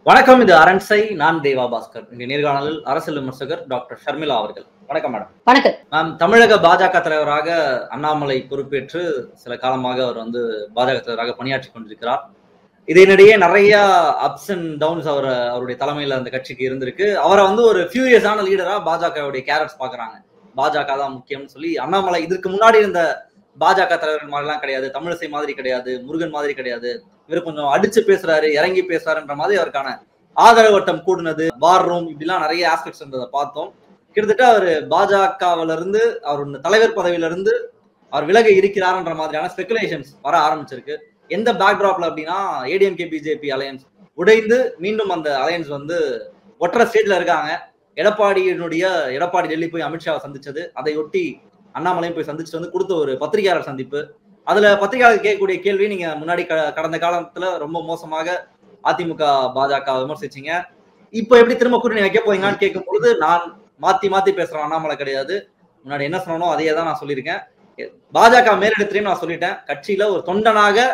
வணக்கம். இது அரண்சை. நான் தேவா பாஸ்கர். இந்த நேர்காணலில் அரசியல் விமர்சகர் டாக்டர் ஷர்மிளா அவர்கள். வணக்கம் மேடம். வணக்கம். தமிழக பாஜக தலைவராக அண்ணாமலை பொறுப்பேற்று சில காலமாக அவர் பாஜக தலைவராக பணியாற்றி கொண்டிருக்கிறார். இதனிடையே நிறைய அப்ஸ் அண்ட் டவுன்ஸ் அவருடைய தலைமையில அந்த கட்சிக்கு இருந்திருக்கு. அவரை ஒரு ஃபியூரியஸான லீடரா பாஜகவுடைய கேரட்ஸ் பாக்குறாங்க. பாஜக தான் முக்கியம்னு சொல்லி அண்ணாமலை இதற்கு முன்னாடி இருந்த பாஜக தலைவர்கள் மாதிரிலாம் கிடையாது, தமிழிசை மாதிரி கிடையாது, முருகன் மாதிரி கிடையாது. இவர் கொஞ்சம் அடிச்சு பேசுறாரு, இறங்கி பேசுறாருன்ற மாதிரி அவருக்கான ஆதரவு வட்டம் கூடுனது, வார் ரூம், இப்படிலாம் நிறைய ஆஸ்பெக்ட்ஸ் இருந்ததை பார்த்தோம். கிட்டத்தட்ட அவர் பாஜகவில இருந்து அவர் தலைவர் பதவியில இருந்து அவர் விலக இருக்கிறார்ன்ற மாதிரியான ஸ்பெகுலேஷன்ஸ் வர ஆரம்பிச்சிருக்கு. எந்த பேக்ராப்ல அப்படின்னா ஏடிஎம்கே பிஜேபி அலையன்ஸ் உடைந்து மீண்டும் அந்த அலையன்ஸ் ஒற்றை ஸ்டேஜ்ல இருக்காங்க. எடப்பாடி டெல்லி போய் அமித்ஷாவை சந்திச்சது, அதையொட்டி அண்ணாமலையும் போய் சந்திச்சுட்டு கொடுத்த ஒரு பத்திரிகையாளர் சந்திப்பு. அதுல பத்திரிகையாளர் கேட்கக்கூடிய கேள்வி, நீங்க முன்னாடி கடந்த காலத்துல ரொம்ப மோசமாக அதிமுக பாஜக விமர்சிச்சீங்க, இப்ப எப்படி திரும்ப கூட்டணி வைக்க போறீங்கன்னு கேட்கும் பொழுது, நான் மாத்தி பேசுறேன், அண்ணாமலை கிடையாது, முன்னாடி என்ன சொன்னோ அதையே தான் நான் சொல்லியிருக்கேன், பாஜக மேலிடத்திலையும் நான் சொல்லிட்டேன், கட்சியில ஒரு தொண்டனாக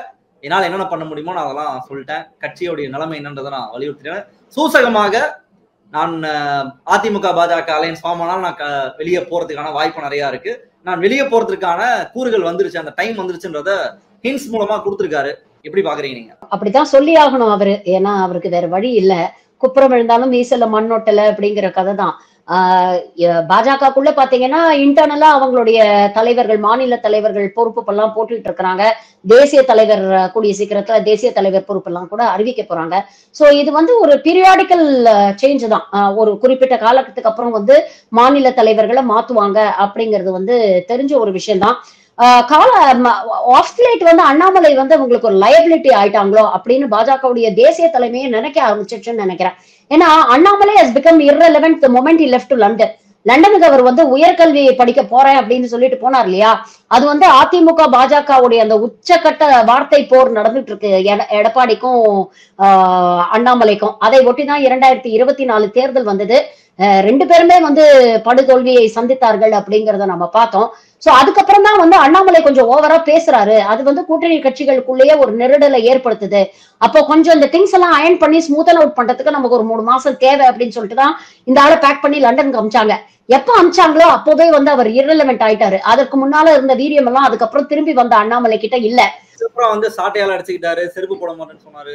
என்னால் என்னென்ன பண்ண முடியுமோ நான் அதெல்லாம் சொல்லிட்டேன், கட்சியோடைய நிலைமை என்னன்றதை நான் வலியுறுத்தினேன். சூசகமாக நான் அதிமுக பாஜக அலையன்ஸ் ஃபார்ம் ஆனாலும் நான் வெளியே போறதுக்கான வாய்ப்பு நிறைய இருக்கு, நான் வெளியே போறதுக்கான கூறுகள் வந்துருச்சு, அந்த டைம் வந்துருச்சுன்றத ஹிண்ட்ஸ் மூலமா கொடுத்திருக்காரு. எப்படி பாக்குறீங்க நீங்க? அப்படித்தான் சொல்லி ஆகணும் அவரு. ஏன்னா அவருக்கு வேற வழி இல்ல. குப்புறம் விழுந்தாலும் வீசல மண்ணோட்டல அப்படிங்கிற கதை தான். பாஜகக்குள்ள பாத்தீங்கன்னா இன்டர்னலா அவங்களுடைய தலைவர்கள், மாநில தலைவர்கள் பொறுப்புப்பெல்லாம் போட்டுட்டு இருக்கிறாங்க. தேசிய தலைவர் கூடிய சீக்கிரத்துல தேசிய தலைவர் பொறுப்பெல்லாம் கூட அறிவிக்க போறாங்க. சோ இது ஒரு பீரியாடிக்கல் சேஞ்ச் தான். ஒரு குறிப்பிட்ட காலத்துக்கு அப்புறம் மாநில தலைவர்களை மாத்துவாங்க அப்படிங்கிறது தெரிஞ்ச ஒரு விஷயம் தான். அண்ணாமலை அவங்களுக்கு ஒரு லயபிலிட்டி ஆயிட்டாங்களோ அப்படின்னு பாஜகவுடைய தேசிய தலைமையை நினைக்க ஆரம்பிச்சிருச்சுன்னு நினைக்கிறேன். ஏன்னா Annamalai has become irrelevant the moment he left to London. லண்டனுக்கு அவர் உயர்கல்வி படிக்க போறேன் அப்படின்னு சொல்லிட்டு போனார் இல்லையா, அது அதிமுக பாஜகவுடைய அந்த உச்சக்கட்ட வார்த்தை போர் நடந்துட்டு இருக்கு எடப்பாடிக்கும் அண்ணாமலைக்கும். அதை ஒட்டிதான் 2024 தேர்தல் வந்தது. ரெண்டு பேருமே படுதோல்வியை சந்தித்தார்கள் அப்படிங்கறத நம்ம பார்த்தோம். சோ அதுக்கப்புறம் தான் அண்ணாமலை கொஞ்சம் ஓவரா பேசுறாரு. அது கூட்டணி கட்சிகளுக்குள்ளேயே ஒரு நெருடலை ஏற்படுத்துது. அப்போ கொஞ்சம் இந்த திங்ஸ் எல்லாம் அயன் பண்ணி ஸ்மூத்தன் அவுட் பண்றதுக்கு நமக்கு ஒரு 3 மாசம் தேவை அப்படின்னு சொல்லிட்டு தான் இந்த ஆளை பேக் பண்ணி லண்டனுக்கு அமிச்சாங்க. எப்ப அமிச்சாங்களோ அப்பவே அவர் இரலவெண்ட் ஆயிட்டாரு. அதற்கு முன்னால இருந்த வீரியம் எல்லாம் அதுக்கப்புறம் திரும்பி வந்த அண்ணாமலை கிட்ட இல்ல. சாட்டையால அடிச்சுக்கிட்டாரு, செருப்பு போட மாட்டேன்னு சொன்னாரு.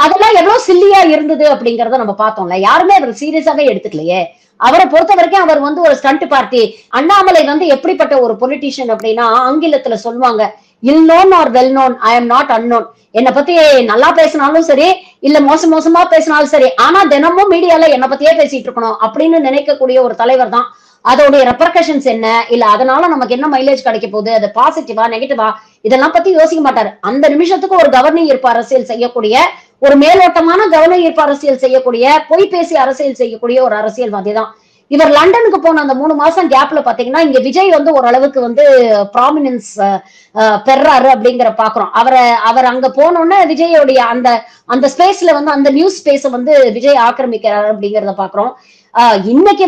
அதெல்லாம் எவ்வளவு சில்லியா இருந்தது அப்படிங்கறத நம்ம பார்த்தோம்ல. யாருமே அவர் சீரியஸாவே எடுத்துக்கலையே. அவரை பொறுத்த வரைக்கும் அவர் ஒரு ஸ்டண்ட் பார்ட்டி. அண்ணாமலை எப்படிப்பட்ட ஒரு பொலிட்டீஷியன் அப்படின்னா, ஆங்கிலத்துல சொல்லுவாங்க, ill known or well known, I am not unknown. என்னை பத்தி நல்லா பேசினாலும் சரி, இல்ல மோசமா பேசினாலும் சரி, ஆனா தினமும் மீடியால என்னை பத்தியே பேசிட்டு இருக்கணும் அப்படின்னு நினைக்கக்கூடிய ஒரு தலைவர் தான். அதோடைய ரெப்பர்கஷன்ஸ் என்ன, இல்ல அதனால நமக்கு என்ன மைலேஜ் கிடைக்க போகுது, அது பாசிட்டிவா நெகட்டிவா, இதெல்லாம் பத்தி யோசிக்க மாட்டாரு. அந்த நிமிஷத்துக்கு ஒரு கவர்னிங் ஈர்ப்பு அரசியல் செய்யக்கூடிய, ஒரு மேலோட்டமான கவர்னிங் ஈர்ப்பு அரசியல் செய்யக்கூடிய, பொய் பேசி அரசியல் செய்யக்கூடிய ஒரு அரசியல்வாதி தான் இவர். லண்டனுக்கு போன அந்த 3 மாசம் கேப்ல பாத்தீங்கன்னா, இங்க விஜய் ஓரளவுக்கு ப்ராமினன்ஸ் பெறாரு அப்படிங்கிற பாக்குறோம். அவர் அங்க போனோன்னு விஜயோடைய அந்த ஸ்பேஸ்ல அந்த நியூஸ் ஸ்பேஸ் விஜய் ஆக்கிரமிக்கிறாரு அப்படிங்கறத பாக்குறோம். இன்னைக்கு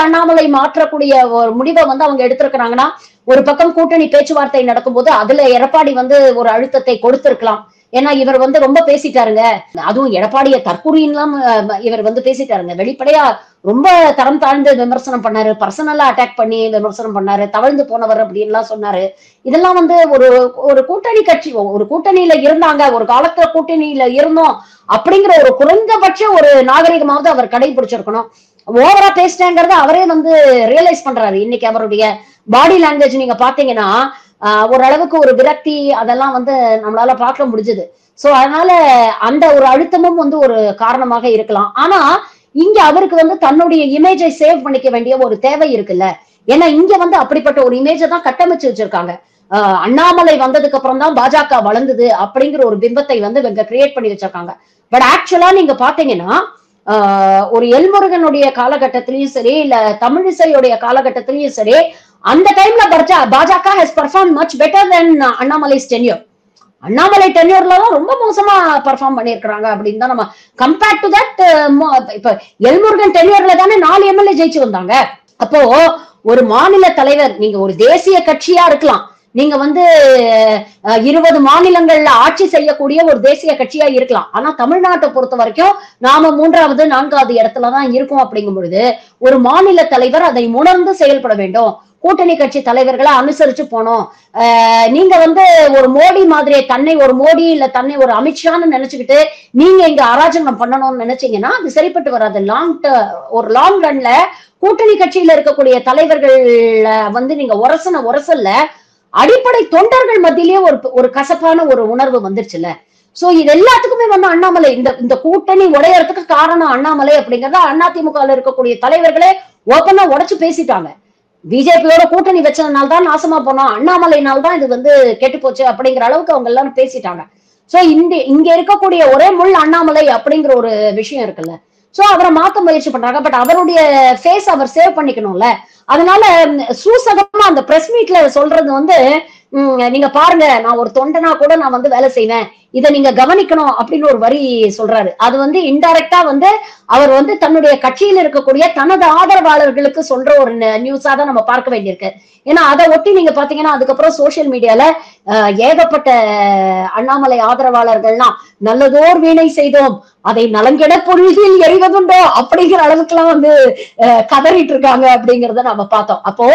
அண்ணாமலை மாற்றக்கூடிய ஒரு முடிவை அவங்க எடுத்திருக்கிறாங்கன்னா, ஒரு பக்கம் கூட்டணி பேச்சுவார்த்தை நடக்கும்போது அதுல எடப்பாடி ஒரு அழுத்தத்தை கொடுத்திருக்கலாம். ஏன்னா இவர் ரொம்ப பேசிட்டாருங்க. அதுவும் எடப்பாடிய தற்கூறின்லாம் இவர் பேசிட்டாருங்க. வெளிப்படையா ரொம்ப தரம் தாழ்ந்து விமர்சனம் பண்ணாரு, பர்சனலா அட்டாக் பண்ணி விமர்சனம் பண்ணாரு, தவழ்ந்து போனவர் அப்படின்லாம் சொன்னாரு. இதெல்லாம் ஒரு கூட்டணி கட்சி, ஒரு கூட்டணியில இருந்தாங்க, ஒரு காலத்துல கூட்டணியில இருந்தோம் அப்படிங்கிற ஒரு குறைந்தபட்ச ஒரு நாகரிகமாவது அவர் கடைபிடிச்சிருக்கணும். ஓவரா பேசிட்டாங்கிறத அவரே ரியலைஸ் பண்றாரு. இன்னைக்கு அவருடைய பாடி லாங்குவேஜ் நீங்க பாத்தீங்கன்னா ஓரளவுக்கு ஒரு விரக்தி அதெல்லாம் நம்மளால பார்க்க முடிஞ்சது. சோ அதனால அந்த ஒரு அழுத்தமும் ஒரு காரணமாக இருக்கலாம். ஆனா இங்க அவருக்கு தன்னுடைய இமேஜை சேவ் பண்ணிக்க வேண்டிய ஒரு தேவை இருக்குல்ல. ஏன்னா இங்க அப்படிப்பட்ட ஒரு இமேஜை தான் கட்டமைச்சு வச்சிருக்காங்க. அண்ணாமலை வந்ததுக்கு அப்புறம் தான் பாஜக வளர்ந்தது அப்படிங்கிற ஒரு பிம்பத்தை இவங்க கிரியேட் பண்ணி வச்சிருக்காங்க. பட் ஆக்சுவலா நீங்க பாத்தீங்கன்னா ஒரு எல்முருகனுடைய காலகட்டத்திலயும் சரி, இல்ல தமிழிசையுடைய காலகட்டத்திலயும் சரி, அந்த டைம்ல பாஜக has performed much better than அண்ணாமலை's tenure. Annamalai டென்யூர்ல தான் ரொம்ப மோசமா பெர்ஃபார்ம் பண்ணிருக்காங்க அப்படின்னு தான் நம்ம கம்பேர்ட் டு தட். இப்ப எல்முருகன் டென்யூர்ல தானே 4 எம்எல்ஏ ஜெயிச்சு வந்தாங்க. அப்போ ஒரு மாநில தலைவர், நீங்க ஒரு தேசிய கட்சியா இருக்கலாம், நீங்க வந்து 20 மாநிலங்கள்ல ஆட்சி செய்யக்கூடிய ஒரு தேசிய கட்சியா இருக்கலாம். ஆனா தமிழ்நாட்டை பொறுத்த வரைக்கும் நாம 3வது 4வது இடத்துலதான் இருக்கும். அப்படிங்கும் பொழுது ஒரு மாநில தலைவர் அதை உணர்ந்து செயல்பட வேண்டும். கூட்டணி கட்சி தலைவர்களை அனுசரிச்சு போனோம். நீங்க வந்து ஒரு மோடி மாதிரியே தன்னை ஒரு மோடி இல்ல தன்னை ஒரு அமித்ஷான்னு நினைச்சுக்கிட்டு நீங்க இங்க அராஜகம் பண்ணணும்னு நினைச்சீங்கன்னா அது சரிப்பட்டு வராது. ஒரு லாங் ரன்ல கூட்டணி கட்சியில இருக்கக்கூடிய தலைவர்கள் வந்து நீங்க உரசல்ல அடிப்படை தொண்டர்கள் மத்தியிலேயே ஒரு கசப்பான ஒரு உணர்வு வந்துருச்சுல்ல. சோ இது எல்லாத்துக்குமே வந்து அண்ணாமலை இந்த கூட்டணி உடையறதுக்கு காரணம் அண்ணாமலை அப்படிங்கறத அதிமுக இருக்கக்கூடிய தலைவர்களே ஓப்பனா உடைச்சு பேசிட்டாங்க. பிஜேபியோட கூட்டணி வச்சதுனால்தான் நாசமா போனோம், அண்ணாமலைனால்தான் இது வந்து கெட்டு போச்சு அப்படிங்கிற அளவுக்கு அவங்க எல்லாரும் பேசிட்டாங்க. சோ இங்க இருக்கக்கூடிய ஒரே முள் அண்ணாமலை அப்படிங்கிற ஒரு விஷயம் இருக்குல்ல. சோ அவரை மாத்த முயற்சி பண்றாங்க. பட் அவருடைய ஃபேஸ் அவர் சேவ் பண்ணிக்கணும்ல. அதனால சூசகமா அந்த பிரஸ் மீட்ல சொல்றது வந்து நீங்க பாருங்க, நான் ஒரு தொண்டனா கூட நான் வந்து வேலை செய்வேன், இதை நீங்க கவனிக்கணும் அப்படின்னு ஒரு வரி சொல்றாரு. அது வந்து இன்டைரக்டா வந்து அவர் வந்து தன்னுடைய கட்சியில் இருக்கக்கூடிய தனது ஆதரவாளர்களுக்கு சொல்ற ஒரு நியூஸா தான் நம்ம பார்க்க வேண்டியிருக்கு. ஏன்னா அதை ஒட்டி நீங்க பாத்தீங்கன்னா அதுக்கப்புறம் சோசியல் மீடியால ஏகப்பட்ட அண்ணாமலை ஆதரவாளர்கள்லாம் நல்லதோர் வீணை செய்தோம், அதை நலங்கெட பொழுதில் எறிவதுண்டோ அப்படிங்கிற அளவுக்கு எல்லாம் வந்து கதறிட்டு இருக்காங்க அப்படிங்கறத நம்ம பார்த்தோம். அப்போ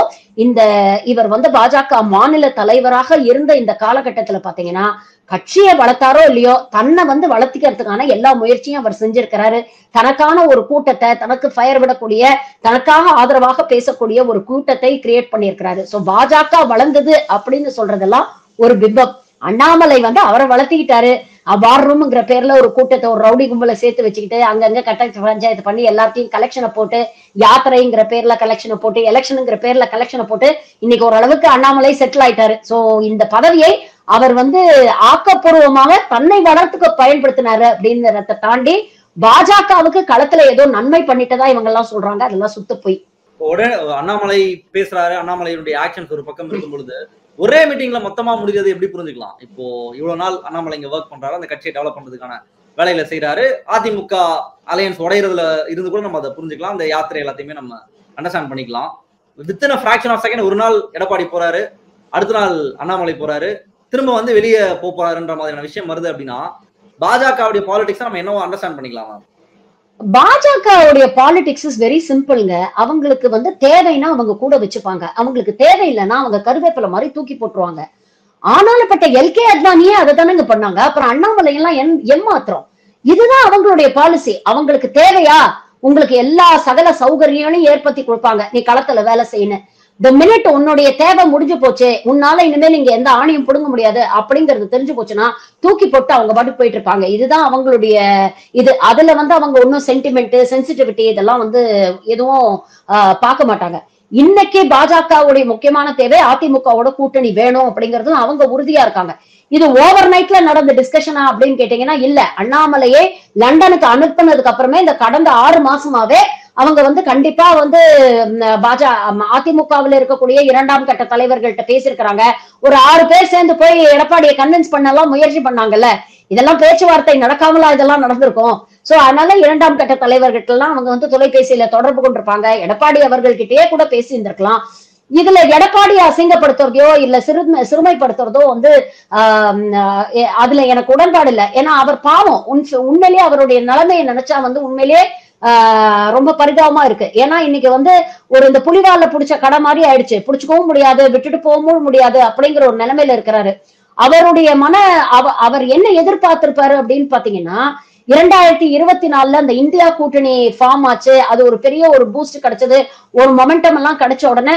இவர் வந்து பாஜக மாநில தலைவராக இருந்த இந்த காலகட்டத்துல பாத்தீங்கன்னா கட்சியை வளர்த்தாரோ இல்லையோ தன்னை வந்து வளர்த்திக்கிறதுக்கான எல்லா முயற்சியும் அவர் செஞ்சிருக்கிறாரு. தனக்கான ஒரு கூட்டத்தை, தனக்கு ஃபயர் விடக்கூடிய, தனக்காக ஆதரவாக பேசக்கூடிய ஒரு கூட்டத்தை கிரியேட் பண்ணியிருக்கிறாரு. சோ பாஜக வளர்ந்தது அப்படின்னு சொல்றதெல்லாம் ஒரு பிம்பம். அண்ணாமலை வந்து அவரை வளர்த்திக்கிட்டாரு. வார் ரூம்ங்கிற பேர்ல ஒரு கூட்டத்தை, ஒரு ரவுடி கும்பலை சேர்த்து வச்சுக்கிட்டு அங்கங்க கட்ட பஞ்சாயத்து பண்ணி எல்லாத்தையும் கலெக்ஷனை போட்டு, யாத்திரைங்கிற பேர்ல கலெக்ஷனை போட்டு, எலெக்ஷனுங்கிற பேர்ல கலெக்ஷனை போட்டு இன்னைக்கு ஓரளவுக்கு அண்ணாமலை செட்டில் ஆயிட்டாரு. சோ இந்த பதவியை அவர் வந்து ஆக்கப்பூர்வமாக தன்னை வளர்த்துக்க பயன்படுத்தினாரு அப்படிங்கிறத தாண்டி பாஜகவுக்கு களத்துல ஏதோ நன்மை பண்ணிட்டதா இவங்க எல்லாம் சொல்றாங்க. அதெல்லாம் சுத்த போய். உடனே அண்ணாமலை பேசுறாரு, அண்ணாமலையுடைய ஆக்ஷன்ஸ் ஒரு பக்கம் இருக்கும் பொழுது ஒரே மீட்டிங்ல மொத்தமா முடிஞ்சது எப்படி புரிஞ்சுக்கலாம்? இப்போ இவ்வளவு நாள் அண்ணாமலை இங்க ஒர்க் பண்றாரு, அந்த கட்சியை டெவலப் பண்றதுக்கான வேலையில செய்யறாரு. அதிமுக அலையன்ஸ் உடையறதுல இருந்து கூட நம்ம அதை புரிஞ்சுக்கலாம். அந்த யாத்திரை எல்லாத்தையுமே நம்ம அண்டர்ஸ்டாண்ட் பண்ணிக்கலாம். வித்தின் ஃபிராக்ஷன் ஆஃப் செகண்ட் ஒரு நாள் எடப்பாடி போறாரு, அடுத்த நாள் அண்ணாமலை போறாரு, திரும்ப வந்து வெளியே போறாருன்ற மாதிரியான விஷயம் வருது அப்படின்னா பாஜகவுடைய பாலிடிக்ஸ் நம்ம என்னவோ அண்டர்ஸ்டாண்ட் பண்ணிக்கலாமா? பாஜகவுடைய பாலிடிக்ஸ் இஸ் வெரி சிம்பிள்ங்க. அவங்களுக்கு வந்து தேவைன்னா அவங்க கூட வச்சுப்பாங்க, அவங்களுக்கு தேவையில்லைன்னா அவங்க கருவேப்பிலை மாதிரி தூக்கி போட்டுருவாங்க. ஆனாலும் பட்ட எல்கே அத்வானியே அதை தானங்க பண்ணாங்க. அப்புறம் அண்ணாமலை எல்லாம் ஏமாத்திரம். இதுதான் அவங்களுடைய பாலிசி. அவங்களுக்கு தேவையா, உங்களுக்கு எல்லா சகல சௌகரியங்களையும் ஏற்படுத்தி கொடுப்பாங்க, நீ களத்துல வேலை செய்யணும். த மினிட் உன்னுடைய தேவை முடிஞ்சு போச்சு, உன்னால இனிமேல் நீங்க எந்த ஆணையும் புடுங்க முடியாது அப்படிங்கிறது தெரிஞ்சு போச்சுன்னா தூக்கி போட்டு அவங்க பாட்டுக்கு போயிட்டு இருப்பாங்க. இதுதான் அவங்களுடைய இது. அதுல வந்து அவங்க ஒன்னும் சென்டிமெண்ட், சென்சிட்டிவிட்டி இதெல்லாம் வந்து எதுவும் பார்க்க மாட்டாங்க. இன்னைக்கு பாஜகவுடைய முக்கியமான தேவை அதிமுகவோட கூட்டணி வேணும் அப்படிங்கறதும் அவங்க உறுதியா இருக்காங்க. இது ஓவர் நைட்ல நடந்த டிஸ்கஷனா அப்படின்னு கேட்டீங்கன்னா இல்ல. அண்ணாமலையே லண்டனுக்கு அனுப்புனதுக்கு அப்புறமே இந்த கடந்த 6 மாசமாவே அவங்க வந்து கண்டிப்பா வந்து அதிமுகவில் இருக்கக்கூடிய 2ஆம் கட்ட தலைவர்கள்ட்ட பேசியிருக்கிறாங்க. ஒரு 6 பேர் சேர்ந்து போய் எடப்பாடியை கன்வின்ஸ் பண்ணலாம் முயற்சி பண்ணாங்கல்ல. இதெல்லாம் பேச்சுவார்த்தை நடக்காமலா இதெல்லாம் நடந்திருக்கும். சோ அதனால 2ஆம் கட்ட தலைவர்கிட்ட எல்லாம் அவங்க வந்து தொலைபேசியில தொடர்பு கொண்டிருப்பாங்க. எடப்பாடி அவர்கள்கிட்டயே கூட பேசி இருந்திருக்கலாம். இதுல எடப்பாடியை அசிங்கப்படுத்துறதோ இல்ல சிறுமைப்படுத்துறதோ வந்து அதுல எனக்கு உடன்பாடு இல்லை. ஏன்னா அவர் பாவம், உண்மையிலேயே அவருடைய நிலைமையை நினைச்சா வந்து உண்மையிலேயே ரொம்ப பரிதாபமா இருக்கு. ஏன்னா இன்னைக்கு வந்து இந்த புலிவால புடிச்ச கடை மாதிரி ஆயிடுச்சு. புடிச்சுக்கவும் முடியாது, விட்டுட்டு போகவும் முடியாது அப்படிங்கிற ஒரு நிலைமையில இருக்கிறாரு. அவருடைய அவர் என்ன எதிர்பார்த்திருப்பாரு அப்படின்னு பாத்தீங்கன்னா 2024 அந்த இந்தியா கூட்டணி ஃபார்ம் ஆச்சு. அது ஒரு பெரிய ஒரு பூஸ்ட் கிடைச்சது, ஒரு மொமெண்டம் எல்லாம் கிடைச்ச உடனே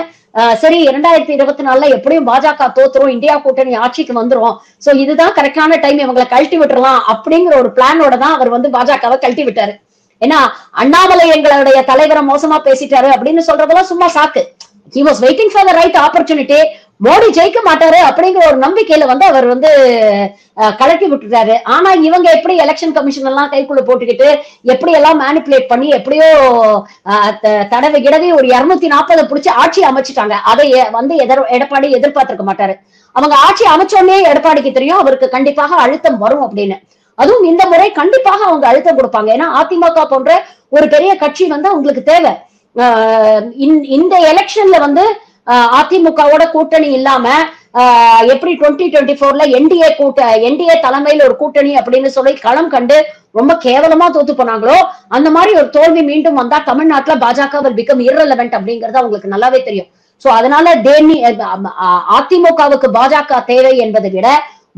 சரி 2024 எப்படியும் பாஜக தோத்துரும், இந்தியா கூட்டணி ஆட்சிக்கு வந்துரும், சோ இதுதான் கரெக்டான டைம் இவங்களை கழட்டி விட்டுறலாம் அப்படிங்கிற ஒரு பிளானோட தான் அவர் வந்து பாஜகவை கழட்டி விட்டாரு. ஏன்னா அண்ணாமலை எங்களுடைய தலைவரை மோசமா பேசிட்டாரு அப்படின்னு சொல்றதெல்லாம் சும்மா சாக்கு. He was waiting for the right opportunity. Modi ஜெயிக்க மாட்டாரு அப்படிங்கிற ஒரு நம்பிக்கையில வந்து அவர் வந்து கலட்டி விட்டுட்டாரு. ஆனா இவங்க எப்படி எலெக்ஷன் கமிஷன் எல்லாம் கைக்குள்ள போட்டுக்கிட்டு எப்படி எல்லாம் மேனிபுலேட் பண்ணி எப்படியோ தடவை கிடவே ஒரு 240 பிடிச்சி ஆட்சி அமைச்சிட்டாங்க. அதை வந்து எடப்பாடி எதிர்பார்த்திருக்க மாட்டாரு. அவங்க ஆட்சி அமைச்சோடனே எடப்பாடிக்கு தெரியும் அவருக்கு கண்டிப்பாக அழுத்தம் வரும் அப்படின்னு. அதுவும் இந்த முறை கண்டிப்பாக அவங்க அழுத்தம் கொடுப்பாங்க. ஏன்னா அதிமுக போன்ற ஒரு பெரிய கட்சி வந்து அவங்களுக்கு தேவை. இந்த எலெக்ஷன்ல வந்து அதிமுகவோட கூட்டணி இல்லாம எப்படி 2024ல என்டிஏ தலைமையில் ஒரு கூட்டணி அப்படின்னு சொல்லி களம் கண்டு ரொம்ப கேவலமா தோத்து போனாங்களோ அந்த மாதிரி ஒரு தோல்வி மீண்டும் வந்தா தமிழ்நாட்டுல பாஜக will become irrelevant அப்படிங்கறது அவங்களுக்கு நல்லாவே தெரியும். சோ அதனால அதிமுகவுக்கு பாஜக தேவை என்பதை விட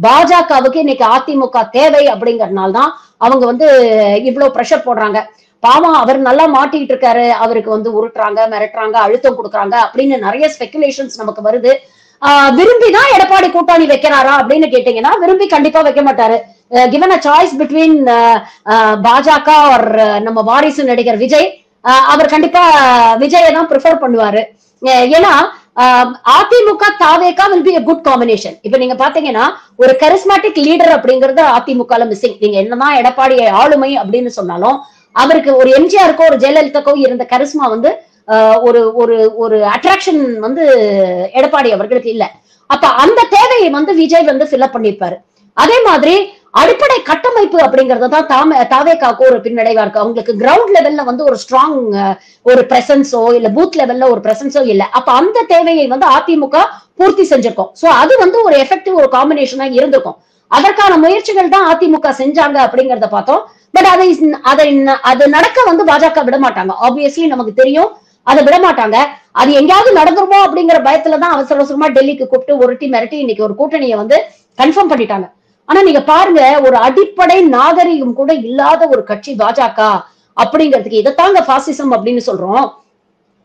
பாஜகவுக்கு இன்னைக்கு அதிமுக தேவை அப்படிங்கறதுனால்தான் அவங்க இவ்வளவு பிரஷர் போடுறாங்க. பாவம் அவர் நல்லா மாட்டிட்டு இருக்காரு, அவருக்கு உருட்டுறாங்க, மிரட்டுறாங்க, அழுத்தம் கொடுக்குறாங்க அப்படின்னு நிறைய ஸ்பெகுலேஷன்ஸ் நமக்கு வருது. விரும்பிதான் எடப்பாடி கூட்டணி வைக்கிறாரா அப்படின்னு கேட்டீங்கன்னா விரும்பி கண்டிப்பா வைக்க மாட்டாரு. given a choice between பாஜக or நம்ம வாரிசு நடிகர் விஜய், அவர் கண்டிப்பா விஜயை தான் ப்ரிஃபர் பண்ணுவாரு. ஏன்னா அதிமுக தாவேகா will be a good combination. இப்ப நீங்க பாத்தீங்கன்னா ஒரு கரிஸ்மேட்டிக் லீடர் அப்படிங்கறது அதிமுகல மிஸ்ஸிங். நீங்க என்னதான் எடப்பாடி ஆளுமை அப்படின்னு சொன்னாலும் அவருக்கு ஒரு எம்ஜிஆருக்கோ ஒரு ஜெயலலிதாக்கோ இருந்த கரிஸ்மா ஒரு ஒரு ஒரு அட்ராக்ஷன் எடப்பாடி அவர்களுக்கு இல்ல. அப்ப அந்த தேவையை விஜய் ஃபில் அப் பண்ணிருப்பாரு. அதே மாதிரி அடிப்படை கட்டமைப்பு அப்படிங்கறதுதான் தாவேகாவுக்கு ஒரு பின்னடைவா இருக்கு. அவங்களுக்கு கிரவுண்ட் லெவல்ல ஒரு ஸ்ட்ராங் ஒரு பிரசன்ஸோ இல்ல பூத் லெவல்ல ஒரு பிரசன்ஸோ இல்ல. அப்ப அந்த தேவையை அது பூர்த்தி செஞ்சிருக்கும். சோ அது ஒரு எஃபெக்டிவ் ஒரு காம்பினேஷனா இருந்திருக்கும். அதற்கான முயற்சிகள் தான் அதிமுக செஞ்சாங்க அப்படிங்கறத பார்த்தோம். பட் அது நடக்க பாஜக விட மாட்டாங்க. ஆப்வியஸ்லி நமக்கு தெரியும் அதை விட மாட்டாங்க. அது எங்கேயாவது நடந்துருமோ அப்படிங்கிற பயத்துலதான் அவசர அவசரமா டெல்லிக்கு கூப்பிட்டு ஒருட்டி மிரட்டி இன்னைக்கு ஒரு கூட்டணியை கன்ஃபார்ம் பண்ணிட்டாங்க. ஆனா நீங்க பாருங்க, ஒரு அடிப்படை நாகரிகம் கூட இல்லாத ஒரு கட்சி பாஜக அப்படிங்கிறதுக்கு இதைத்தாங்க பாசிசம் அப்படின்னு சொல்றோம்.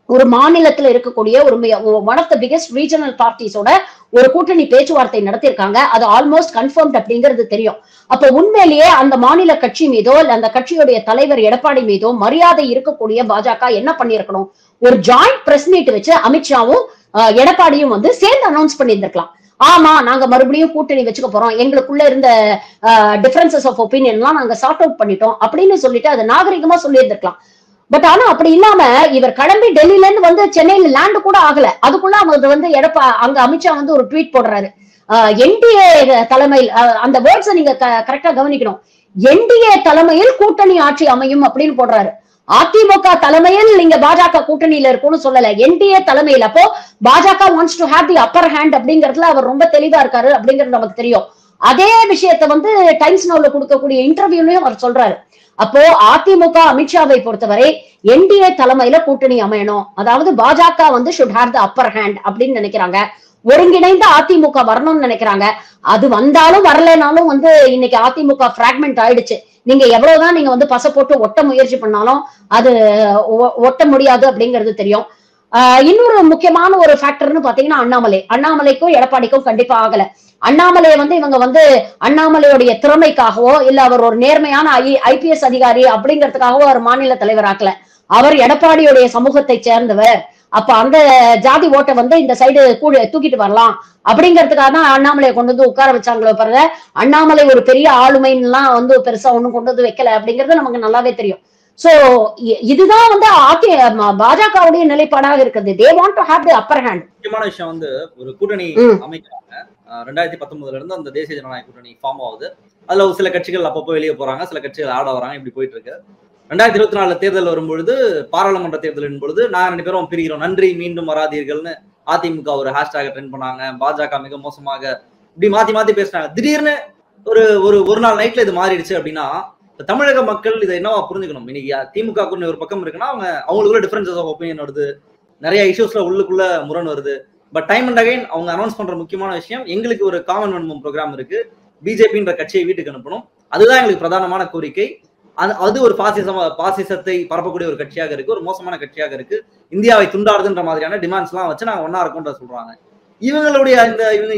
ஒரு மாநிலத்துல இருக்கக்கூடிய ஒரு one of the biggest regional பார்ட்டிஸோட ஒரு கூட்டணி பேச்சுவார்த்தை நடத்திருக்காங்க. அது ஆல்மோஸ்ட் கன்ஃபர்ம்ட் அப்படிங்கிறது தெரியும். அப்ப உண்மையிலேயே அந்த மாநில கட்சி மீதோ இல்ல அந்த கட்சியுடைய தலைவர் எடப்பாடி மீதோ மரியாதை இருக்கக்கூடிய பாஜக என்ன பண்ணிருக்கணும், ஒரு ஜாயிண்ட் பிரஸ் மீட் வச்சு அமித்ஷாவும் எடப்பாடியும் சேர்ந்து அனௌன்ஸ் பண்ணியிருந்திருக்கலாம். ஆமா, நாங்க மறுபடியும் கூட்டணி வச்சுக்க போறோம், எங்களுக்குள்ள இருந்த டிஃபரன்சஸ் ஆஃப் ஒப்பீனியன் எல்லாம் நாங்க சார்ட் அவுட் பண்ணிட்டோம் அப்படின்னு சொல்லிட்டு அது நாகரிகமா சொல்லி இருந்திருக்கலாம். பட் ஆனா அப்படி இல்லாம இவர் கிளம்பி டெல்லியில இருந்து சென்னையில லேண்ட் கூட ஆகல. அதுக்குள்ள அவர் அங்க அமித்ஷா ஒரு ட்வீட் போடுறாரு. என்டிஏ தலைமையில், அந்த வேர்ட்ஸை நீங்க கரெக்டா கவனிக்கணும், என்டிஏ தலைமையில் கூட்டணி ஆட்சி அமையும் அப்படின்னு போடுறாரு. அதிமுக தலைமையில் நீங்க பாஜக கூட்டணியில இருக்கும்னு சொல்லல, என்டிஏ தலைமையில். அப்போ பாஜக wants to have the upper hand அப்படிங்கறதுல அவர் ரொம்ப தெளிவா இருக்காரு அப்படிங்கிறது நமக்கு தெரியும். அதே விஷயத்த டைம்ஸ் நவுல கொடுக்கக்கூடிய இன்டர்வியூலயும் அவர் சொல்றாரு. அப்போ அதிமுக அமித்ஷாவை பொறுத்தவரை என்டிஏ தலைமையில கூட்டணி அமையணும், அதாவது பாஜக should have the upper hand அப்படின்னு நினைக்கிறாங்க. ஒருங்கிணைந்த அதிமுக வரணும்னு நினைக்கிறாங்க. அது வந்தாலும் வரலனாலும் இன்னைக்கு அதிமுக பிராக்மெண்ட் ஆயிடுச்சு. நீங்க எவ்வளவுதான் நீங்க பசை போட்டு ஒட்ட முயற்சி பண்ணாலும் அது ஒட்ட முடியாது அப்படிங்கிறது தெரியும். இன்னொரு முக்கியமான ஒரு ஃபேக்டர்னு பாத்தீங்கன்னா அண்ணாமலைக்கும் எடப்பாடிக்கும் கண்டிப்பா ஆகல. அண்ணாமலையை இவங்க அண்ணாமலையுடைய திறமைக்காகவோ இல்ல அவர் ஒரு நேர்மையான ஐபிஎஸ் அதிகாரி அப்படிங்கிறதுக்காகவோ அவர் மாநில தலைவர் ஆக்கல. அவர் எடப்பாடியுடைய சமூகத்தை சேர்ந்தவர். அப்ப அந்த ஜாதி ஓட்டை இந்த சைடு தூக்கிட்டு வரலாம் அப்படிங்கிறதுக்காக தான் அண்ணாமலையை கொண்டு உட்கார வச்சாங்களோ பாருங்க. அண்ணாமலை ஒரு பெரிய ஆளுமைன்னுலாம் பெருசா ஒண்ணும் கொண்டு வைக்கல அப்படிங்கிறது நமக்கு நல்லாவே தெரியும். சோ இதுதான் பாஜகவுடைய நிலைப்பாடாக இருக்குது. they want to have the upper hand. முக்கியமான விஷயம் ஒரு கூட்டணி அமைக்கிறாங்க. 2019 இருந்து அந்த தேசிய ஜனநாயக கூட்டணி ஃபார்ம் ஆகுது. அதுல ஒரு சில கட்சிகள் அப்பப்போ வெளியே போறாங்க, சில கட்சிகள் ஆட வராங்க, இப்படி போயிட்டு இருக்கு. 2024 தேர்தல் வரும்பொழுது, பாராளுமன்ற தேர்தலின் பொழுது நாங்க 2 பேரும் பிரிகிறோம், நன்றி மீண்டும் வராதீர்கள்னு அதிமுக ஒரு ஹேஷ்டாக ட்ரெண்ட் பண்ணாங்க. பாஜக மிக மோசமாக இப்படி மாத்தி மாத்தி பேசினாங்க. திடீர்னு ஒரு நாள் நைட்ல இது மாறிடுச்சு அப்படின்னா தமிழக மக்கள் இதை என்னவா புரிஞ்சுக்கணும்? இன்னைக்கு திமுக ஒரு பக்கம் இருக்குன்னா அவங்களுக்குள்ள டிஃபரன்சஸ் ஆஃப் ஒப்பீனியன் வருது, நிறைய இஷ்யூஸ்ல உள்ளுக்குள்ள முரண் வருது. பட் டைம் அண்ட் அகைன் அவங்க அனௌன்ஸ் பண்ற முக்கியமான விஷயம், எங்களுக்கு ஒரு காமன் மினிமம் ப்ரோக்ராம் இருக்கு, பிஜேபின்ற கட்சியை வீட்டுக்கு அனுப்பணும், அதுதான் எங்களுக்கு பிரதானமான கோரிக்கை. அது ஒரு பாசிசத்தை பரப்பக்கூடிய ஒரு கட்சியாக இருக்கு, ஒரு மோசமான கட்சியாக இருக்கு, இந்தியாவை துண்டாடுதுன்ற மாதிரியான டிமாண்ட்ஸ் எல்லாம் வச்சு நாங்க ஒன்னா இருக்கோம்ன்ற சொல்றாங்க. இவங்களுடைய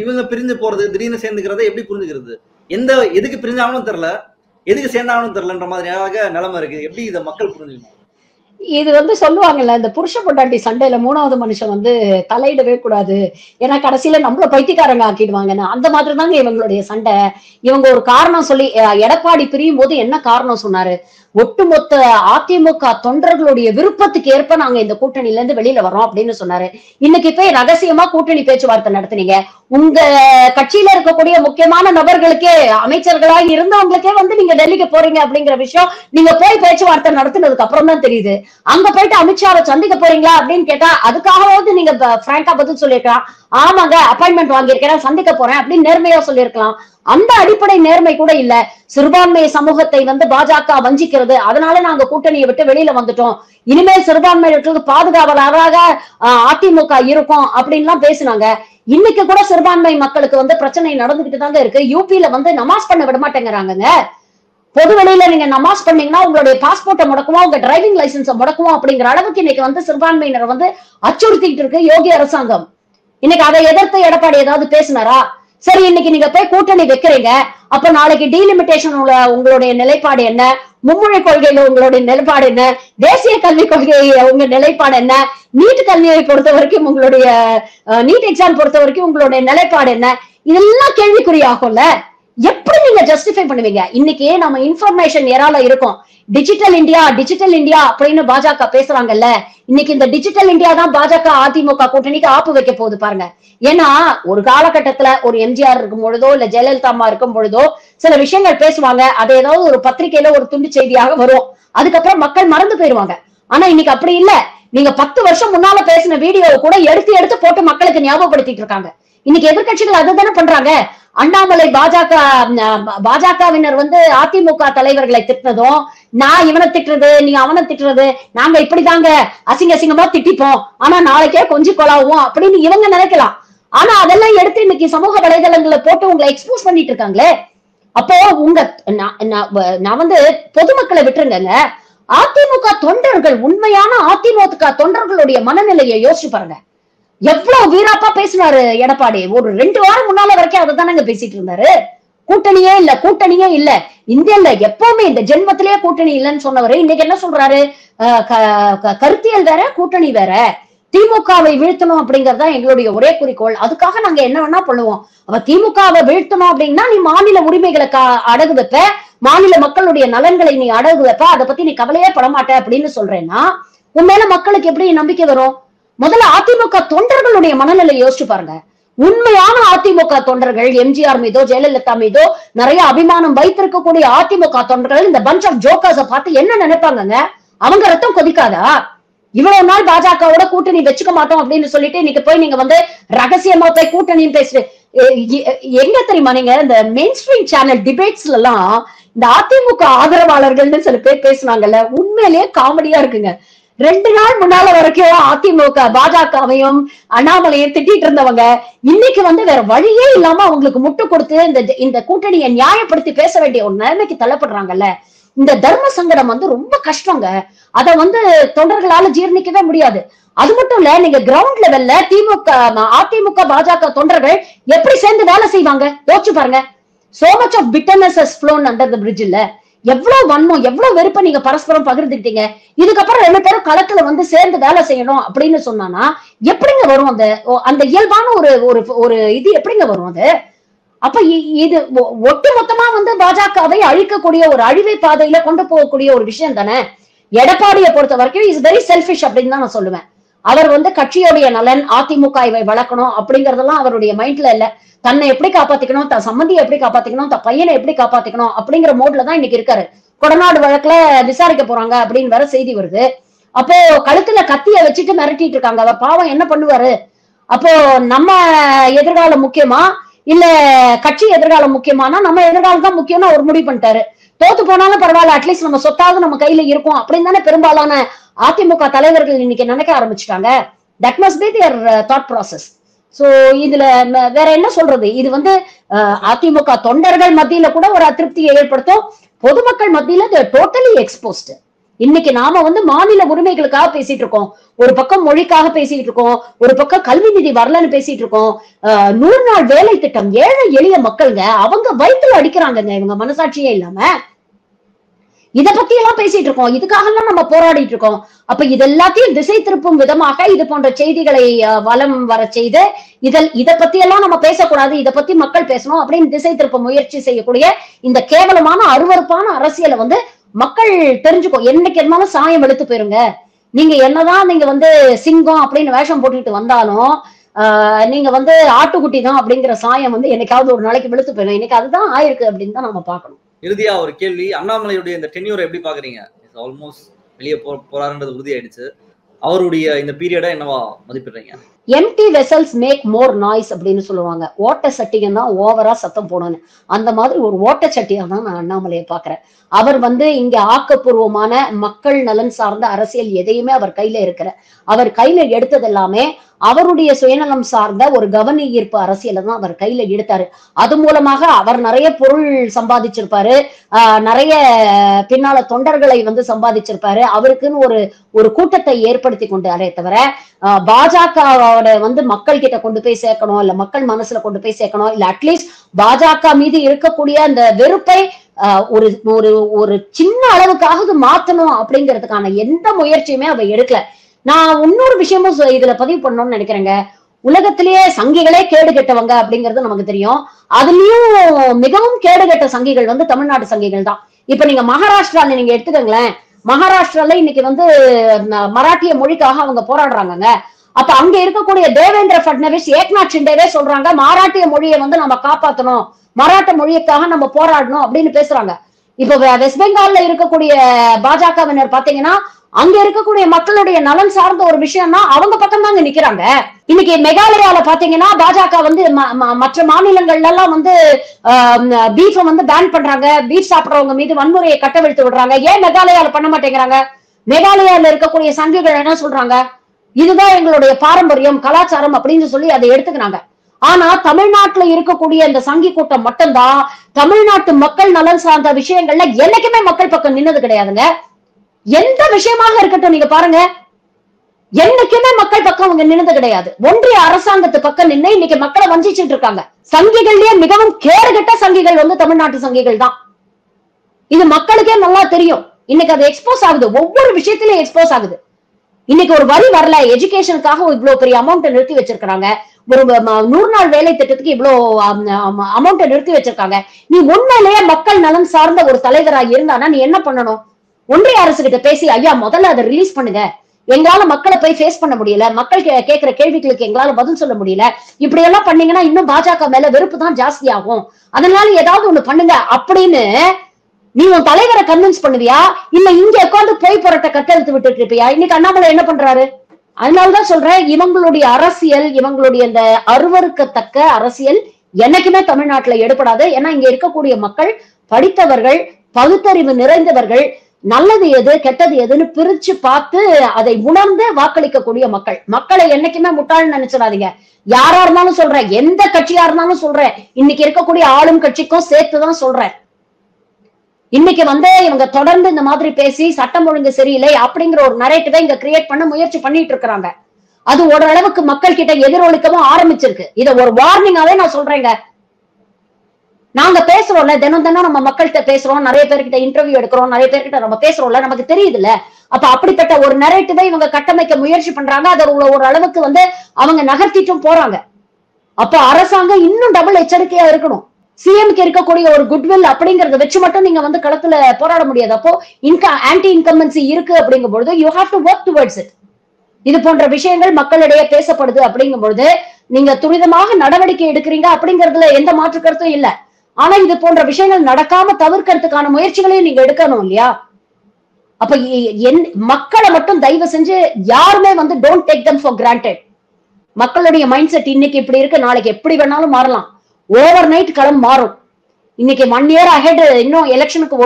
இவங்க பிரிஞ்சு போறது, திடீர்னு சேர்ந்துக்கிறத எப்படி புரிஞ்சுக்கிறது? எதுக்கு பிரிஞ்சாங்கன்னு தெரியல, எதுக்கு சேர்ந்தாங்கன்னு தெரியலன்ற மாதிரியாக நிலைமை இருக்கு. எப்படி இதை மக்கள் புரிஞ்சுக்கணும்? இது சொல்லுவாங்கல்ல, இந்த புருஷ பொண்டாட்டி சண்டையில 3வது மனுஷன் தலையிடவே கூடாது, ஏன்னா கடைசியில நம்மள பைத்தியக்காரங்க ஆக்கிடுவாங்கன்னு. அந்த மாதிரி தாங்க இவங்களுடைய சண்டை. இவங்க ஒரு காரணம் சொல்லி, எடப்பாடி பிரியும் போது என்ன காரணம் சொன்னாரு? ஒட்டுமொத்த அதிமுக தொண்டர்களுடைய விருப்பத்துக்கு ஏற்ப நாங்க இந்த கூட்டணியில இருந்து வெளியில வரோம் அப்படின்னு சொன்னாரு. இன்னைக்கு போய் ரகசியமா கூட்டணி பேச்சுவார்த்தை நடத்துனீங்க. உங்க கட்சியில இருக்கக்கூடிய முக்கியமான நபர்களுக்கே, அமைச்சர்களாக இருந்தவங்களுக்கே வந்து நீங்க டெல்லிக்கு போறீங்க அப்படிங்கிற விஷயம் நீங்க போய் பேச்சுவார்த்தை நடத்தினதுக்கு அப்புறம் தான் தெரியுது. அங்க போயிட்டு அமித்ஷாவை சந்திக்க போறீங்களா அப்படின்னு கேட்டா அதுக்காகவாவது நீங்க பிராங்கா பதில் சொல்லிருக்கலாம். ஆமாங்க, அப்பாயின்மெண்ட் வாங்கியிருக்கேன், சந்திக்க போறேன் அப்படின்னு நேர்மையா சொல்லியிருக்கலாம். அந்த அடிப்படை நேர்மை கூட இல்ல. சிறுபான்மை சமூகத்தை வந்து பாஜக வஞ்சிக்கிறது, அதனால நாங்க கூட்டணியை விட்டு வெளியில வந்துட்டோம், இனிமேல் சிறுபான்மையினருக்கு பாதுகாவலராக அதிமுக இருக்கும் அப்படின்லாம் பேசினாங்க. இன்னைக்கு கூட சிறுபான்மை மக்களுக்கு வந்து பிரச்சனை நடந்துகிட்டு தாங்க இருக்கு. யூபியில வந்து நமாஸ் பண்ண விட மாட்டேங்கிறாங்க. பொது வெளியில நீங்க நமாஸ் பண்ணீங்கன்னா உங்களுடைய பாஸ்போர்ட்டை முடக்குவோம், உங்க டிரைவிங் லைசன்ஸை முடக்குவோம் அப்படிங்கிற அளவுக்கு இன்னைக்கு வந்து சிறுபான்மையினரை வந்து அச்சுறுத்திட்டு இருக்கு யோகி அரசாங்கம். இன்னைக்கு அதை எதிர்த்து எடப்பாடி ஏதாவது பேசினாரா? சரி, இன்னைக்கு நீங்க போய் கூட்டணி வைக்கிறீங்க, அப்ப நாளைக்கு டீலிமிட்டேஷன் உங்களுடைய நிலைப்பாடு என்ன? மும்மொழி கொள்கையில உங்களுடைய நிலைப்பாடு என்ன? தேசிய கல்விக் கொள்கை உங்க நிலைப்பாடு என்ன? நீட் கல்வியை பொறுத்த வரைக்கும் உங்களுடைய நீட் எக்ஸாம் பொறுத்த வரைக்கும் உங்களுடைய நிலைப்பாடு என்ன? இதெல்லாம் கேள்விக்குறியாகும்ல. எப்படி நீங்க ஜஸ்டிஃபை பண்ணுவீங்க? இன்னைக்கு நம்ம இன்ஃபர்மேஷன் ஏரால இருக்கும். டிஜிட்டல் இந்தியா டிஜிட்டல் இந்தியா அப்படின்னு பாஜக பேசுறாங்கல்ல. இன்னைக்கு இந்த டிஜிட்டல் இந்தியா தான் பாஜக அதிமுக கூட்டணிக்கு ஆப்பு வைக்க போகுது பாருங்க. ஏன்னா ஒரு காலகட்டத்துல ஒரு எம்ஜிஆர் இருக்கும் பொழுதோ இல்ல ஜெயலலிதா அம்மா இருக்கும் பொழுதோ சில விஷயங்கள் பேசுவாங்க, அது ஏதாவது ஒரு பத்திரிகையில ஒரு துண்டு செய்தியாக வரும், அதுக்கப்புறம் மக்கள் மறந்து போயிருவாங்க. ஆனா இன்னைக்கு அப்படி இல்ல. நீங்க 10 வருஷம் முன்னால பேசின வீடியோவை கூட எடுத்து எடுத்து போட்டு மக்களுக்கு ஞாபகப்படுத்திட்டு இருக்காங்க. இன்னைக்கு எதிர்கட்சிகள் அதுதானே பண்றாங்க. அண்ணாமலை பாஜகவினர் வந்து அதிமுக தலைவர்களை திட்டுறதும், நான் இவனை திட்டுறது நீ அவனை திட்டுறது, நாங்க இப்படிதாங்க அசிங்க அசிங்கமா திட்டிப்போம், ஆனா நாளைக்கே கொஞ்சம் கொலாவும் அப்படின்னு இவங்க நினைக்கலாம். ஆனா அதெல்லாம் எடுத்து இன்னைக்கு சமூக வலைதளங்களை போட்டு உங்களை எக்ஸ்போஸ் பண்ணிட்டு இருக்காங்களே. அப்போ உங்க நான் வந்து பொதுமக்களை விட்டுருங்க, அதிமுக தொண்டர்கள், உண்மையான அதிமுக தொண்டர்களுடைய மனநிலையை யோசிச்சு பாருங்க. எவ்வளவு வீராப்பா பேசினாரு எடப்பாடி. ஒரு 2 வாரம் முன்னால வரைக்கும் அதை தானங்க பேசிட்டு இருந்தாரு. கூட்டணியே இல்ல, கூட்டணியே இல்ல, இந்தியால எப்பவுமே இந்த ஜென்மத்திலேயே கூட்டணி இல்லைன்னு சொன்னவரு இன்னைக்கு என்ன சொல்றாரு? கருத்தியல் வேற, கூட்டணி வேற, திமுகவை வீழ்த்தணும் அப்படிங்கறதா எங்களுடைய ஒரே குறிக்கோள், அதுக்காக நாங்க என்ன வேணா பண்ணுவோம். அவ திமுகவை வீழ்த்தணும் அப்படின்னா நீ மாநில உரிமைகளை அடகு வைப்ப, மாநில மக்களுடைய நலன்களை நீ அடகு வைப்ப, அதை பத்தி நீ கவலையே படமாட்ட அப்படின்னு சொல்றேன்னா உன் மேல மக்களுக்கு எப்படி நம்பிக்கை வரும்? முதல்ல அதிமுக தொண்டர்களுடைய மனநிலை யோசிச்சு பாருங்க. உண்மையான அதிமுக தொண்டர்கள், எம்ஜிஆர் மீதோ ஜெயலலிதா மீதோ நிறைய அபிமானம் வைத்திருக்கக்கூடிய அதிமுக தொண்டர்கள் இந்த பஞ்ச் ஆஃப் ஜோக்கர்ஸ பார்த்து என்ன நினைப்பாங்க? அவங்க ரத்தம் கொதிக்காதா? இவ்வளவு நாள் பாஜகவோட கூட்டணி வச்சுக்க மாட்டோம் அப்படின்னு சொல்லிட்டு இன்னைக்கு போய் நீங்க வந்து ரகசியமா போய் கூட்டணியும் பேசுற எங்க தெரியுமா? நீங்க இந்த மெயின் ஸ்ட்ரீம் சேனல் டிபேட்ஸ்ல எல்லாம் இந்த அதிமுக ஆதரவாளர்கள்னு சில பேர் பேசுனாங்கல்ல, உண்மையிலேயே காமெடியா இருக்குங்க. 2 நாள் முன்னால வரைக்கும் அதிமுக பாஜகவையும் அண்ணாமலையும் திட்டிட்டு இருந்தவங்க இன்னைக்கு வந்து வேற வழியே இல்லாம அவங்களுக்கு முட்டு கொடுத்து இந்த கூட்டணியை நியாயப்படுத்தி பேச வேண்டிய ஒரு நிலைமைக்கு தள்ளப்படுறாங்கல்ல. இந்த தர்ம சங்கடம் வந்து ரொம்ப கஷ்டங்க. அத வந்து தொண்டர்களால ஜீர்ணிக்கவே முடியாது. அது மட்டும் இல்ல, நீங்க கிரவுண்ட் லெவல்ல அதிமுக பாஜக தொண்டர்கள் எப்படி சேர்ந்து வேலை செய்வாங்க யோசிச்சு பாருங்க. So much of bitterness has flown under the bridge. இல்ல எவ்வளவு வன்மம், எவ்வளவு வெறுப்பை நீங்க பரஸ்பரம் பகிர்ந்துக்கிட்டீங்க. இதுக்கப்புறம் 2 பேரும் களத்துல வந்து சேர்ந்து வேலை செய்யணும் அப்படின்னு சொன்னானா எப்படிங்க வரும்? அந்த இயல்பான ஒரு இது எப்படிங்க வரும் அது? அப்ப இது ஒட்டு மொத்தமா வந்து பாஜகவை அழிக்கக்கூடிய ஒரு அழிவை பாதையில கொண்டு போகக்கூடிய ஒரு விஷயம் தானே. எடப்பாடியை பொறுத்த வரைக்கும் இஸ் வெரி செல்ஃபிஷ் அப்படின்னு தான் நான் சொல்லுவேன். அவர் வந்து கட்சியோடைய நலன், அதிமுகவை வளர்க்கணும் அப்படிங்கறதெல்லாம் அவருடைய மைண்ட்ல இல்ல. தன்னை எப்படி காப்பாத்திக்கணும், தன் சம்பந்தியை எப்படி காப்பாத்திக்கணும், தன் பையனை எப்படி காப்பாத்திக்கணும் அப்படிங்கிற மோட்ல தான் இன்னைக்கு இருக்காரு. கொடநாடு வழக்குல விசாரிக்க போறாங்க அப்படின்னு வேற செய்தி வருது. அப்போ கழுத்துல கத்திய வச்சுட்டு மிரட்டிட்டு இருக்காங்க. அவர் பாவம் என்ன பண்ணுவாரு? அப்போ நம்ம எதிர்காலம் முக்கியமா இல்ல கட்சி எதிர்காலம் முக்கியமானா நம்ம எதிர்காலம் தான் முக்கியம்னு அவர் முடிவு பண்ணிட்டாரு. தோத்து போனாலும் பரவாயில்ல, அட்லீஸ்ட் நம்ம சொத்தாவது நம்ம கையில இருக்கும் அப்படின்னு தானே பெரும்பாலான அதிமுக தலைவர்கள் இன்னைக்கு நினைக்க ஆரம்பிச்சுட்டாங்க. That must be their thought process. So இதுல வேற என்ன சொல்றது? இது வந்து அதிமுக தொண்டர்கள் மத்தியில கூட ஒரு அதிருப்தியை ஏற்படுத்தும், பொதுமக்கள் மத்தியில டோட்டலி எக்ஸ்போஸ்ட். இன்னைக்கு நாம வந்து மாநில உரிமைகளுக்காக பேசிட்டு இருக்கோம், ஒரு பக்கம் மொழிக்காக பேசிட்டு இருக்கோம், ஒரு பக்கம் கல்வி நிதி வரலன்னு பேசிட்டு இருக்கோம், 100 நாள் வேலை திட்டம் ஏழை எளிய மக்களுங்க அவங்க வயிற்றுல அடிக்கிறாங்க இவங்க மனசாட்சியே இல்லாம. இத பத்தி எல்லாம் பேசிட்டு இருக்கோம், இதுக்காக எல்லாம் நம்ம போராடிட்டு இருக்கோம். அப்ப இது எல்லாத்தையும் திசை திருப்பும் விதமாக இது போன்ற செய்திகளை வலம் வர செய்து இத பத்தி எல்லாம் நம்ம பேசக்கூடாது, இத பத்தி மக்கள் பேசணும் அப்படின்னு திசை திருப்ப முயற்சி செய்யக்கூடிய இந்த கேவலமான அருவருப்பான அரசியலை வந்து மக்கள் தெரிஞ்சுக்கோ, என்னைக்கு இருந்தாலும் சாயம் வெளுத்து போயிருங்க. நீங்க என்னதான் நீங்க வந்து சிங்கம் அப்படின்னு வேஷம் போட்டுட்டு வந்தாலும் நீங்க வந்து ஆட்டுக்குட்டி தான் அப்படிங்கிற சாயம் வந்து என்னைக்காவது ஒரு நாளைக்கு வெளுத்து போயிடும். இன்னைக்கு அதுதான் ஆயிருக்கு அப்படின்னு தான் நம்ம பார்க்கணும். இறுதியா ஒரு கேள்வி, அண்ணாமலையுடைய இந்த டென்யூரை எப்படி பாக்குறீங்க? ஆல்மோஸ்ட் வெளியே போறாருன்றது உறுதியாயிடுச்சு. அவருடைய இந்த பீரியடை என்னவா மதிப்பிடுறீங்க? Empty vessels make more noise அப்படின்னு சொல்லுவாங்க. ஓட்ட சட்டிகம் தான் ஓவரா சத்தம் போடணும். அந்த மாதிரி ஒரு ஓட்ட சட்டியா தான் நான் அண்ணாமலையை பாக்குறேன். அவர் வந்து இங்க ஆக்கப்பூர்வமான மக்கள் நலன் சார்ந்த அரசியல் எதையுமே அவர் கையில இருக்கிற, அவர் கையில எடுத்தது எல்லாமே அவருடைய சுயநலம் சார்ந்த ஒரு கவன ஈர்ப்பு அரசியலை தான் அவர் கையில எடுத்தாரு. அது மூலமாக அவர் நிறைய பொருள் சம்பாதிச்சிருப்பாரு, நிறைய பின்னால தொண்டர்களை வந்து சம்பாதிச்சிருப்பாரு. அவருக்குன்னு ஒரு கூட்டத்தை ஏற்படுத்தி கொண்டாரே தவிர பாஜகவோட வந்து மக்கள் கிட்ட கொண்டு போய் சேர்க்கணும், இல்ல மக்கள் மனசுல கொண்டு போய் சேர்க்கணும், இல்ல அட்லீஸ்ட் பாஜக மீது இருக்கக்கூடிய அந்த வெறுப்பை ஒரு ஒரு ஒரு சின்ன அளவுக்காக மாத்தணும் அப்படிங்கிறதுக்கான எந்த முயற்சியுமே அவர் எடுக்கல. நான் இன்னொரு விஷயமும் இதுல பதிவு பண்ணணும்னு நினைக்கிறேங்க. உலகத்திலேயே சங்கிகளே கேடு கெட்டவங்க அப்படிங்கிறது நமக்கு தெரியும். அதுலயும் மிகவும் கேடு கெட்ட சங்கிகள் வந்து தமிழ்நாட்டு சங்கிகள் தான். இப்ப நீங்க மகாராஷ்டிரால நீங்க எடுத்துக்கங்களேன். மகாராஷ்டிரால இன்னைக்கு வந்து மராட்டிய மொழிக்காக அவங்க போராடுறாங்க. அப்ப அங்க இருக்கக்கூடிய தேவேந்திர பட்னவிஸ், ஏக்நாத் ஷிண்டேவே சொல்றாங்க மராட்டிய மொழியை வந்து நம்ம காப்பாற்றணும், மராட்ட மொழியக்காக நம்ம போராடணும் அப்படின்னு பேசுறாங்க. இப்ப வெஸ்ட் பெங்கால்ல இருக்கக்கூடிய பாஜகவினர் பாத்தீங்கன்னா அங்க இருக்கக்கூடிய மக்களுடைய நலன் சார்ந்த ஒரு விஷயம்னா அவங்க பக்கம் தாங்க நிக்கிறாங்க. இன்னைக்கு மேகாலயால பாத்தீங்கன்னா பாஜக வந்து மற்ற மாநிலங்கள்ல எல்லாம் வந்து பீஃப வந்து பேன் பண்றாங்க, பீஃப் சாப்பிடுறவங்க மீது வன்முறையை கட்டவிழ்த்து விடுறாங்க. ஏன் மேகாலயால பண்ண மாட்டேங்கிறாங்க? மேகாலயால இருக்கக்கூடிய சங்கிகள் என்ன சொல்றாங்க, இதுதான் எங்களுடைய பாரம்பரியம் கலாச்சாரம் அப்படின்னு சொல்லி அதை எடுத்துக்கிறாங்க. ஆனா தமிழ்நாட்டுல இருக்கக்கூடிய இந்த சங்கி கூட்டம் மட்டும்தான் தமிழ்நாட்டு மக்கள் நலன் சார்ந்த விஷயங்கள்ல என்னைக்குமே மக்கள் பக்கம் நின்னது கிடையாதுங்க. எந்த விஷயமாக இருக்கட்டும் நீங்க பாருங்க, என்னைக்குமே மக்கள் பக்கம் அவங்க நின்னது கிடையாது. ஒன்றிய அரசாங்கத்து பக்கம் நின்று இன்னைக்கு மக்களை வஞ்சிச்சுட்டு இருக்காங்க. சங்கிகள்லயே மிகவும் கேடுகட்ட சங்கிகள் வந்து தமிழ்நாட்டு சங்கிகள் தான். இது மக்களுக்கே நல்லா தெரியும். இன்னைக்கு அது எக்ஸ்போஸ் ஆகுது, ஒவ்வொரு விஷயத்திலயும் எக்ஸ்போஸ் ஆகுது. இன்னைக்கு ஒரு வரி வரல, எஜுகேஷனுக்காக இவ்வளவு பெரிய அமௌண்ட் நிறுத்தி வச்சிருக்காங்க, ஒரு 100 நாள் வேலை திட்டத்துக்கு இவ்வளவு அமௌண்ட் நிறுத்தி வச்சிருக்காங்க. நீ உண்மையிலேயே மக்கள் நலன் சார்ந்த ஒரு தலைவராக இருந்தானா நீ என்ன பண்ணணும்? ஒன்றிய அரசு கிட்ட பேசி, ஐயா முதல்ல அதை ரிலீஸ் பண்ணுங்க, எங்களால மக்களை போய் ஃபேஸ் பண்ண முடியல, மக்கள் கேட்கிற கேள்விகளுக்கு எங்களால பதில் சொல்ல முடியல, இப்படி எல்லாம் பண்ணீங்கன்னா இன்னும் பாஜக மேல வெறுப்பு தான் ஜாஸ்தி ஆகும், அதனால ஏதாவது ஒண்ணு பண்ணுங்க அப்படின்னு நீ உன் தலைவரை கன்வின்ஸ் பண்ணுவியா? இல்ல இங்க உட்காந்து போய் போராட்ட கட்டெழுத்து விட்டுட்டு இருப்பியா? இன்னைக்கு அண்ணாமலை என்ன பண்றாரு? அதனாலதான் சொல்றேன், இவங்களுடைய அரசியல், இவங்களுடைய இந்த அருவருக்கத்தக்க அரசியல் என்னைக்குமே தமிழ்நாட்டுல எடுபடாது. ஏன்னா இங்க இருக்கக்கூடிய மக்கள் படித்தவர்கள், பகுத்தறிவு நிறைந்தவர்கள், நல்லது எது கெட்டது எதுன்னு பிரிச்சு பார்த்து அதை உணர்ந்து வாக்களிக்கக்கூடிய மக்கள். மக்களை என்னைக்குமே முட்டாள்னு நினைச்சிடாதீங்க. யாரா இருந்தாலும் சொல்றேன், எந்த கட்சியா இருந்தாலும் சொல்றேன், இன்னைக்கு இருக்கக்கூடிய ஆளும் கட்சிக்கும் சேர்த்துதான் சொல்றேன். இன்னைக்கு வந்து இவங்க தொடர்ந்து இந்த மாதிரி பேசி சட்டம் ஒழுங்கு சரியில்லை அப்படிங்கிற ஒரு நரேட்டிவை இங்க கிரியேட் பண்ண முயற்சி பண்ணிட்டு இருக்கிறாங்க. அது ஓரளவுக்கு மக்கள் கிட்ட எதிரொலிக்கவும் ஆரம்பிச்சிருக்கு. இத ஒரு வார்னிங்காவே நான் சொல்றேங்க. நாங்க பேசுறோம்ல, தினம் தினம் நம்ம மக்கள்கிட்ட பேசுறோம், நிறைய பேர்கிட்ட இன்டர்வியூ எடுக்கிறோம், நிறைய பேர்கிட்ட நம்ம பேசுறோம்ல, நமக்கு தெரியுதுல்ல. அப்ப அப்படிப்பட்ட ஒரு நரேட்டிவை இவங்க கட்டமைக்க முயற்சி பண்றாங்க. அதை ஒரு அளவுக்கு வந்து அவங்க நகர்த்திட்டும் போறாங்க. அப்ப அரசாங்கம் இன்னும் டபுள் எச்சரிக்கையா இருக்கணும். சிஎம்க்கு இருக்கக்கூடிய ஒரு குட்வில் அப்படிங்கறத வச்சு மட்டும் நீங்க வந்து களத்துல போராட முடியாது. அப்போ ஆன்டி இன்கம்பன்சி இருக்கு அப்படிங்கும் பொழுது you have to work towards it. இது போன்ற விஷயங்கள் மக்களிடையே பேசப்படுது அப்படிங்கும் பொழுது நீங்க துரிதமாக நடவடிக்கை எடுக்கிறீங்க அப்படிங்கறதுல எந்த மாற்று கருத்தும் இல்ல. ஆனா இது போன்ற விஷயங்கள் நடக்காம தவிர்க்கிறதுக்கான முயற்சிகளையும் நீங்க எடுக்கணும் இல்லையா? அப்ப மக்களை மட்டும் தயவு செஞ்சு யாருமே வந்து don't take them for granted. மக்களுடைய மைண்ட் செட் இன்னைக்கு இப்படி இருக்கு, நாளைக்கு எப்படி வேணாலும் மாறலாம். ஓவர் நைட் களம் மாறும். இன்னைக்கு 1 இயர் அஹெட், இன்னும் எலெக்ஷனுக்கு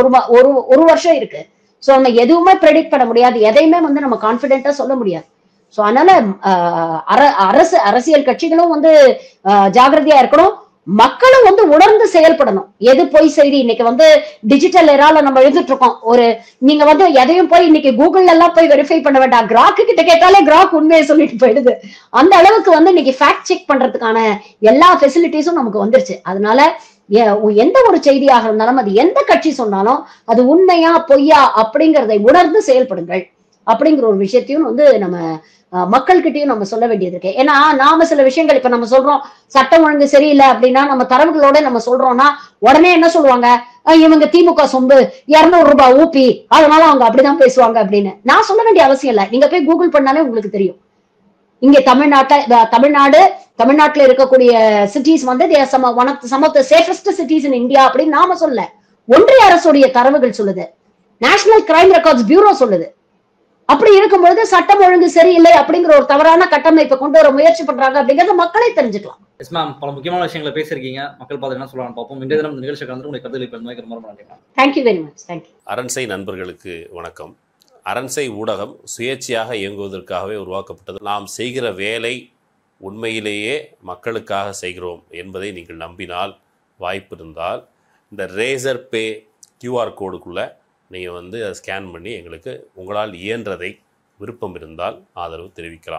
ஒரு வருஷம் இருக்கு. சோ நம்ம எதுவுமே ப்ரெடிக்ட் பண்ண முடியாது, எதையுமே வந்து நம்ம கான்பிடென்டா சொல்ல முடியாது. சோ அதனால அரசியல் கட்சிகளும் வந்து ஜாகிரதையா இருக்கணும், மக்களும் வந்து உணர்ந்து செயல்படணும். எது பொய் செய்தி, இன்னைக்கு வந்து டிஜிட்டல் எரால நம்ம எழுதிட்டு இருக்கோம். நீங்க வந்து எதையும் போய் இன்னைக்கு கூகுள்ல எல்லாம் போய் வெரிஃபை பண்ண வேண்டாம், கிராக்கு கிட்ட கேட்டாலே கிராக் உண்மையை சொல்லிட்டு போயிடுது. அந்த அளவுக்கு வந்து இன்னைக்கு ஃபேக்ட் செக் பண்றதுக்கான எல்லா ஃபெசிலிட்டிஸும் நமக்கு வந்துருச்சு. அதனால எந்த ஒரு செய்தியாக இருந்தாலும், அது எந்த கட்சி சொன்னாலும் அது உண்மையா பொய்யா அப்படிங்கறதை உணர்ந்து செயல்படுங்கள். அப்படிங்கிற ஒரு விஷயத்தையும் வந்து நம்ம மக்கள்கிட்டயும் நம்ம சொல்ல வேண்டியது இருக்கு. ஏன்னா நாம சில விஷயங்கள் இப்ப நம்ம சொல்றோம் சட்டம் ஒழுங்கு சரியில்லை அப்படின்னா நம்ம தரவுகளோட நம்ம சொல்றோம்னா உடனே என்ன சொல்லுவாங்க, இவங்க திமுக சொம்பு 200 ரூபாய் ஊப்பி அதனால அவங்க அப்படிதான் பேசுவாங்க அப்படின்னு. நான் சொல்ல வேண்டிய அவசியம் இல்லை, நீங்க போய் கூகுள் பண்ணாலே உங்களுக்கு தெரியும். இங்க தமிழ்நாட்டுல இருக்கக்கூடிய சிட்டிஸ் வந்து some of the safest cities in India அப்படின்னு நாம சொல்ல, ஒன்றிய அரசுடைய தரவுகள் சொல்லுது, நேஷனல் கிரைம் ரெக்கார்ட்ஸ் பியூரோ சொல்லுது. அப்படி இருக்கும்பொழுது சட்டம் ஒழுங்கு சரியில்லை அப்படிங்கிற ஒரு தவறான கட்டமைப்பை கொண்டு வர முயற்சி பண்றாங்க அப்படிங்கறத மக்களே தெரிஞ்சுக்கலாம். எஸ் மேம், பல முக்கியமான விஷயங்களை பேசியிருக்கீங்க. மக்கள் பார்த்து என்ன சொல்லலாம் பார்ப்போம். இன்றைய தினம் இந்த நிகழ்ச்சிக்கு வந்து உங்களை கருத்து ரொம்ப நன்றி. Thank you very much. தேங்க்யூ. அரண்சை நண்பர்களுக்கு வணக்கம். அரண்சை ஊடகம் சுயேட்சையாக இயங்குவதற்காகவே உருவாக்கப்பட்டது. நாம் செய்கிற வேலை உண்மையிலேயே மக்களுக்காக செய்கிறோம் என்பதை நீங்கள் நம்பினால், வாய்ப்பு இருந்தால் இந்த ரேசர் பே கியூஆர் கோடுக்குள்ளே நீங்கள் வந்து அதை ஸ்கேன் பண்ணி எங்களுக்கு உங்களால் இயன்றதை விருப்பம் இருந்தால் ஆதரவு தெரிவிக்கலாம்.